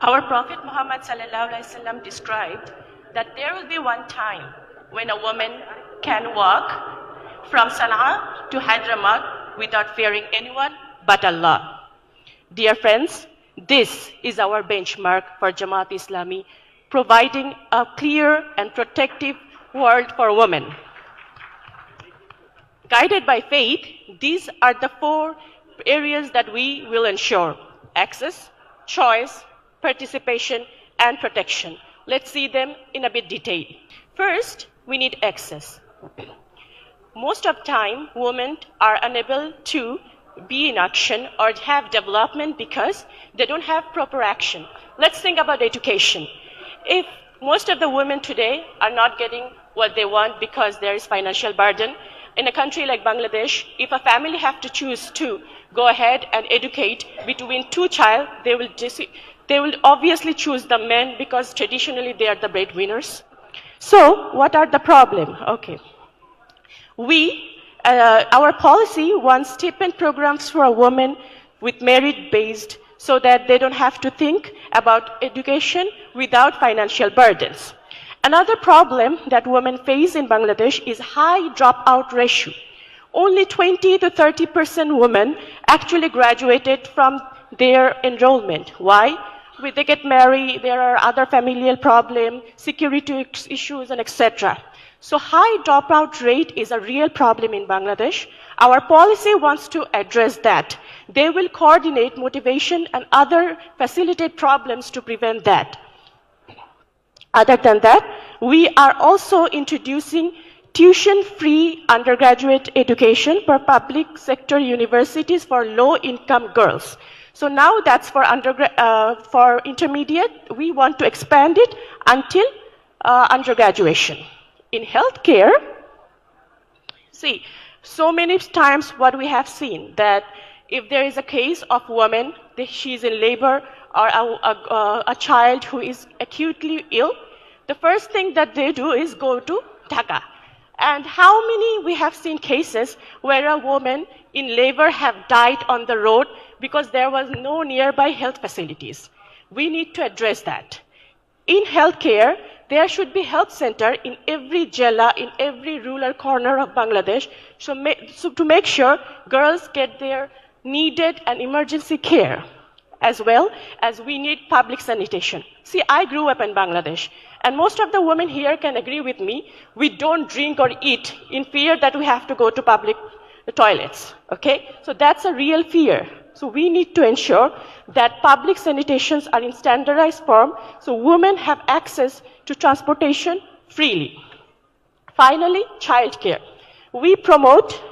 Our Prophet Muhammad ﷺ described that there will be one time when a woman can walk from Sana'a to Hyderabad without fearing anyone but Allah. Dear friends, this is our benchmark for Jamaat Islami, providing a clear and protective world for women. Guided by faith, these are the 4 areas that we will ensure: access, choice, participation, and protection. Let's see them in a bit detail. First, we need access. Most of the time, women are unable to be in action or have development because they don't have proper action. Let's think about education. If most of the women today are not getting what they want because there is financial burden, in a country like Bangladesh, if a family have to choose to go ahead and educate between 2 children, they will obviously choose the men because traditionally they are the breadwinners. So what are the problem? Okay. Our policy wants stipend programs for women with merit-based so that they don't have to think about education without financial burdens. Another problem that women face in Bangladesh is high dropout ratio. Only 20 to 30% women actually graduated from their enrollment. Why? When they get married, there are other familial problems, security issues, and etc. So high dropout rate is a real problem in Bangladesh. Our policy wants to address that. They will coordinate motivation and other facilitate problems to prevent that. Other than that, we are also introducing tuition-free undergraduate education for public sector universities for low-income girls. So now that's for intermediate. We want to expand it until undergraduation. In healthcare, see, so many times what we have seen that if there is a case of woman, she's in labor, or a child who is acutely ill, the first thing that they do is go to Dhaka. And how many we have seen cases where a woman in labor have died on the road because there was no nearby health facilities. We need to address that. In healthcare, there should be health center in every jela, in every rural corner of Bangladesh, so to make sure girls get their needed and emergency care, as well as we need public sanitation. See, I grew up in Bangladesh, and most of the women here can agree with me. We don't drink or eat in fear that we have to go to public toilets, okay? So that's a real fear. So we need to ensure that public sanitations are in standardized form so women have access to transportation freely. Finally, childcare. We promote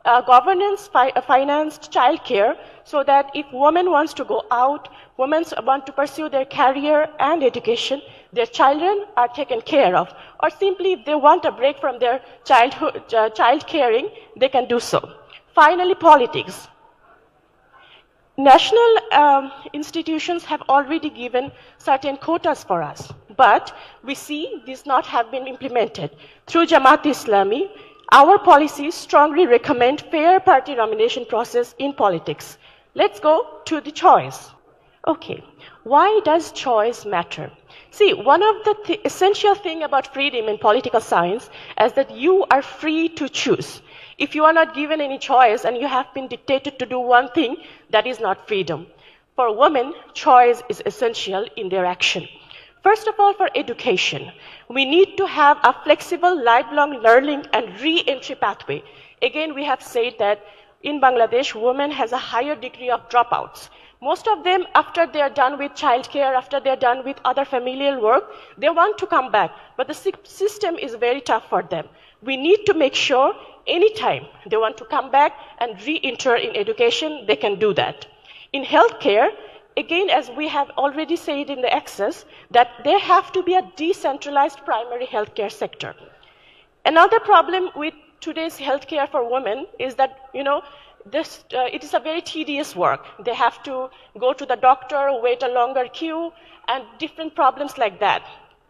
governance-financed childcare so that if women wants to go out, women want to pursue their career and education, their children are taken care of. Or simply if they want a break from their child caring, they can do so. Finally, politics. National institutions have already given certain quotas for us, but we see these not have been implemented. Through Jamaat Islami, our policies strongly recommend fair party nomination process in politics. Let's go to the choice. Okay, why does choice matter? See, one of the essential thing about freedom in political science is that you are free to choose. If you are not given any choice and you have been dictated to do one thing, that is not freedom. For women, choice is essential in their action. First of all, for education, we need to have a flexible lifelong learning and re-entry pathway. Again, we have said that in Bangladesh, women has a higher degree of dropouts. Most of them, after they are done with childcare, after they are done with other familial work, they want to come back. But the system is very tough for them. We need to make sure anytime they want to come back and re-enter in education, they can do that. In healthcare, again, as we have already said in the access, that there have to be a decentralized primary healthcare sector. Another problem with today's healthcare for women is that, it is a very tedious work. They have to go to the doctor, wait a longer queue, and different problems like that.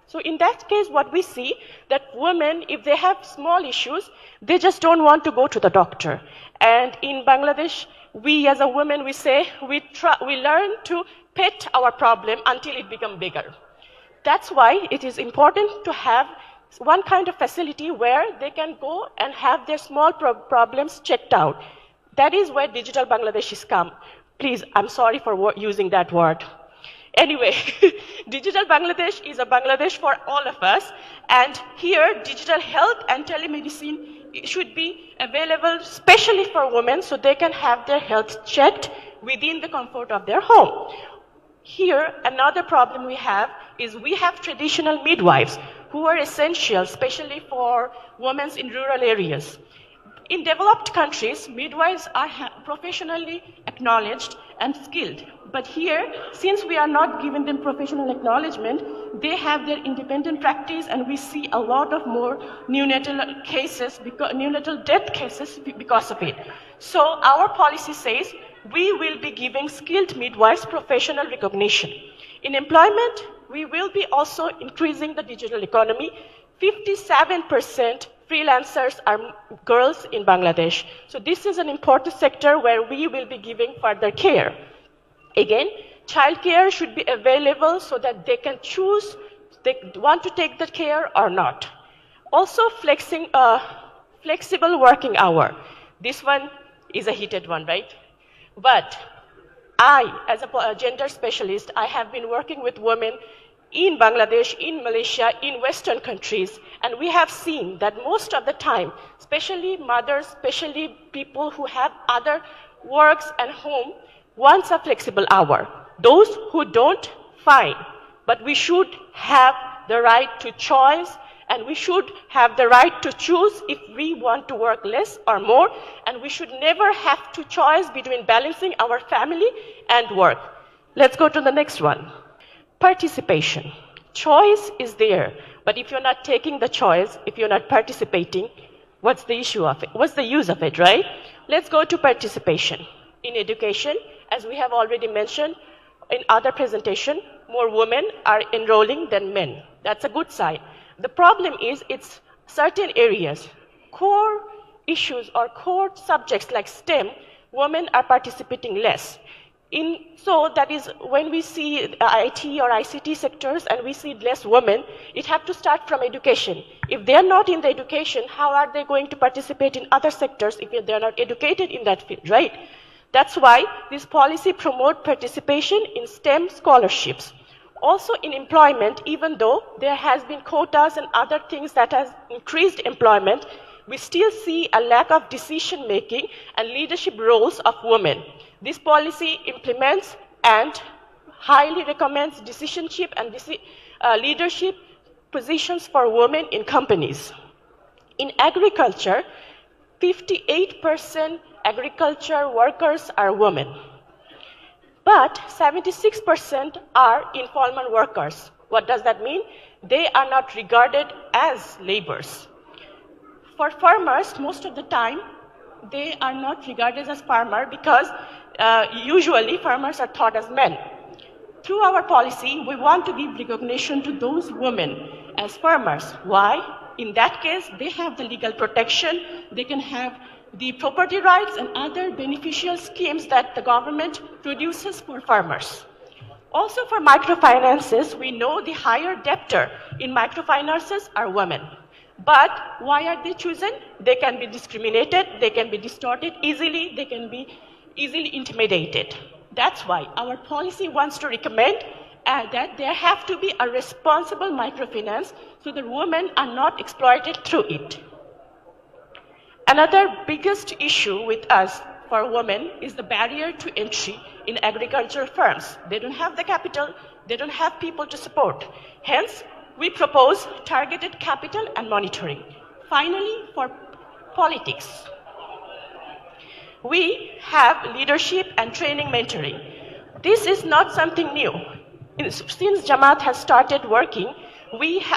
So in that case, what we see that women, if they have small issues, they just don't want to go to the doctor. And in Bangladesh, we as a woman, we say, we learn to pet our problem until it becomes bigger. That's why it is important to have one kind of facility where they can go and have their small problems checked out. That is where Digital Bangladeshis come. Please, I'm sorry for using that word. Anyway, Digital Bangladesh is a Bangladesh for all of us, and here digital health and telemedicine should be available especially for women so they can have their health checked within the comfort of their home. Here, another problem we have is we have traditional midwives who are essential, especially for women in rural areas. In developed countries, midwives are professionally acknowledged and skilled. But here, since we are not giving them professional acknowledgement, they have their independent practice, and we see a lot of more neonatal cases, neonatal death cases because of it. So our policy says we will be giving skilled midwives professional recognition. In employment, we will be also increasing the digital economy. 57% freelancers are girls in Bangladesh. So this is an important sector where we will be giving further care. Again, childcare should be available so that they can choose they want to take the care or not. Also, flexible working hour. This one is a heated one, right? But I, as a gender specialist, I have been working with women in Bangladesh, in Malaysia, in Western countries, and we have seen that most of the time, especially mothers, especially people who have other works and home, wants a flexible hour. Those who don't, fine. But we should have the right to choice, and we should have the right to choose if we want to work less or more, and we should never have to choose between balancing our family and work. Let's go to the next one. Participation. Choice is there, but if you're not taking the choice, if you're not participating, what's the issue of it? What's the use of it, right? Let's go to participation. In education, as we have already mentioned in other presentation, more women are enrolling than men. That's a good sign. The problem is it's certain areas, core issues or core subjects like STEM, women are participating less. So that is when we see IT or ICT sectors and we see less women, it has to start from education. If they are not in the education, how are they going to participate in other sectors if they are not educated in that field, right? That's why this policy promotes participation in STEM scholarships. Also in employment, even though there has been quotas and other things that has increased employment, we still see a lack of decision-making and leadership roles of women. This policy implements and highly recommends decisionship and leadership positions for women in companies. In agriculture, 58% agriculture workers are women, but 76% are informal workers. What does that mean? They are not regarded as laborers. For farmers, most of the time, they are not regarded as farmers because usually farmers are thought as men. Through our policy, we want to give recognition to those women as farmers. Why? In that case, they have the legal protection, they can have the property rights and other beneficial schemes that the government produces for farmers. Also for microfinances, we know the higher debtor in microfinances are women. But why are they chosen? They can be discriminated, they can be distorted easily, they can be easily intimidated. That's why our policy wants to recommend that there have to be a responsible microfinance so that women are not exploited through it. Another biggest issue with us for women is the barrier to entry in agricultural firms. They don't have the capital, they don't have people to support. Hence, we propose targeted capital and monitoring. Finally, for politics, we have leadership and training mentoring. This is not something new. Since Jamaat has started working,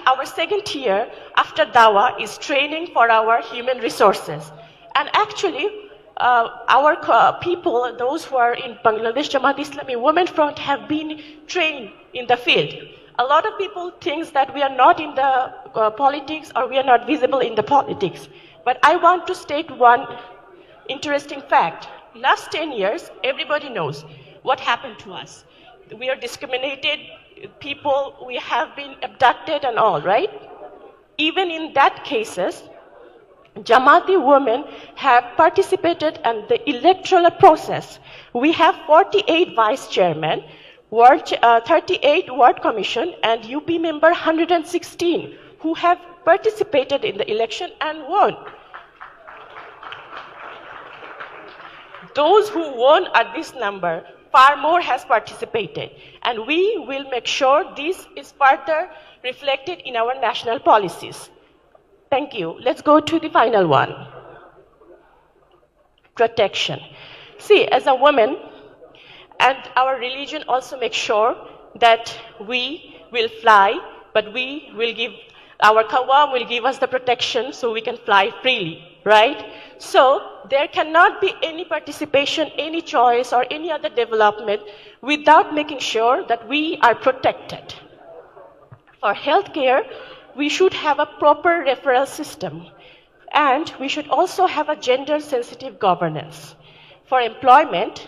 our second year after Dawa is training for our human resources. And actually, our people, those who are in Bangladesh Jamaat Islami Women Front, have been trained in the field. A lot of people think that we are not in the politics or we are not visible in the politics. But I want to state one interesting fact. last 10 years, everybody knows what happened to us. We are discriminated people, we have been abducted and all, right? Even in that cases, Jamati women have participated in the electoral process. We have 48 vice chairmen, 38 ward commission, and UP member 116 who have participated in the election and won. Those who won at this number, far more has participated, and we will make sure this is further reflected in our national policies. Thank you. Let's go to the final one. Protection. See, as a woman, and our religion also makes sure that we will fly, but we will give, our Kawam will give us the protection so we can fly freely, right? So there cannot be any participation, any choice, or any other development without making sure that we are protected. For healthcare, we should have a proper referral system, and we should also have a gender-sensitive governance. For employment,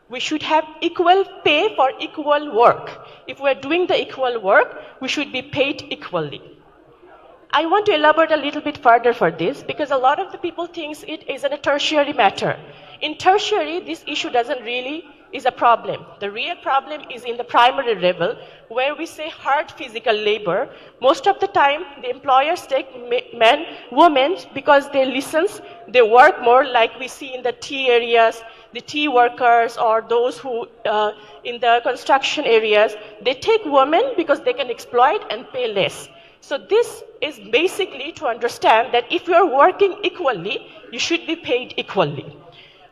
we should have equal pay for equal work. If we're doing the equal work, we should be paid equally. I want to elaborate a little bit further for this because a lot of the people think it is a tertiary matter. In tertiary, this issue doesn't really is a problem. The real problem is in the primary level where we say hard physical labor. Most of the time, the employers take men, women because they listen, they work more like we see in the tea areas, the tea workers or those who in the construction areas, they take women because they can exploit and pay less. So this is basically to understand that if you are working equally, you should be paid equally.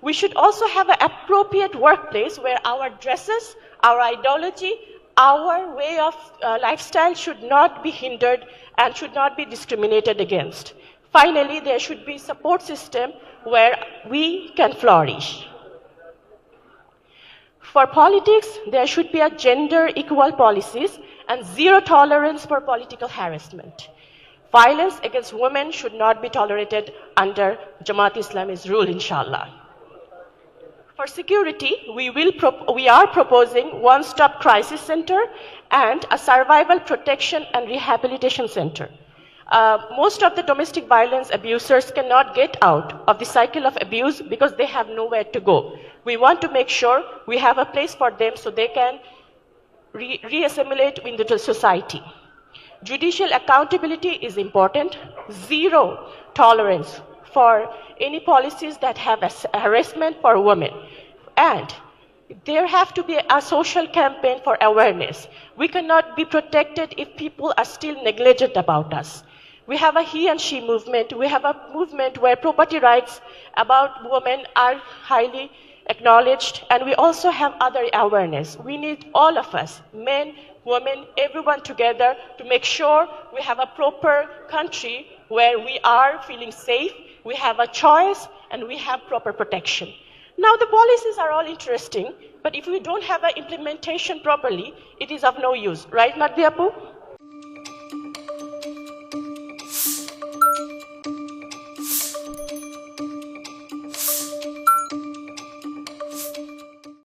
We should also have an appropriate workplace where our dresses, our ideology, our way of lifestyle should not be hindered and should not be discriminated against. Finally, there should be a support system where we can flourish. For politics, there should be a gender equal policies and zero tolerance for political harassment. Violence against women should not be tolerated under Jamaat Islami's rule, inshallah. For security, we are proposing one-stop crisis center and a survival protection and rehabilitation center. Most of the domestic violence abusers cannot get out of the cycle of abuse because they have nowhere to go. We want to make sure we have a place for them so they can reassimilate into the society. Judicial accountability is important. Zero tolerance for any policies that have harassment for women. And there have to be a social campaign for awareness. We cannot be protected if people are still negligent about us. We have a he and she movement. We have a movement where property rights about women are highly acknowledged, and we also have other awareness. We need all of us, men, women, everyone together to make sure we have a proper country where we are feeling safe, we have a choice, and we have proper protection. Now the policies are all interesting, but if we don't have an implementation properly, it is of no use. Right, Madhyapu?